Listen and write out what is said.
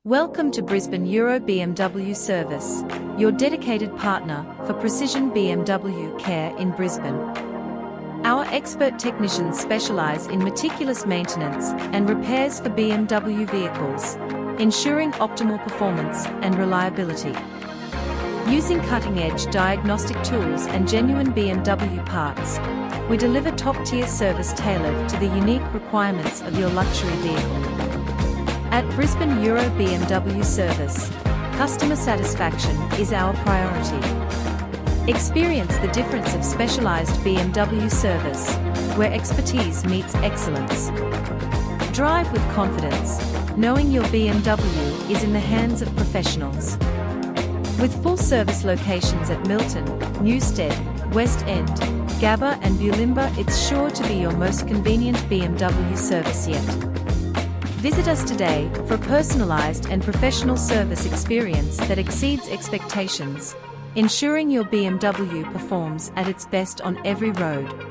Welcome to Brisbane Euro BMW Service, your dedicated partner for precision BMW care in Brisbane. Our expert technicians specialise in meticulous maintenance and repairs for BMW vehicles, ensuring optimal performance and reliability. Using cutting-edge diagnostic tools and genuine BMW parts, we deliver top-tier service tailored to the unique requirements of your luxury vehicle. At Brisbane Euro BMW Service, customer satisfaction is our priority. Experience the difference of specialised BMW service, where expertise meets excellence. Drive with confidence, knowing your BMW is in the hands of professionals. With full service locations at Milton, Newstead, West End, Gabba and Bulimba, it's sure to be your most convenient BMW service yet. Visit us today for a personalised and professional service experience that exceeds expectations, ensuring your BMW performs at its best on every road.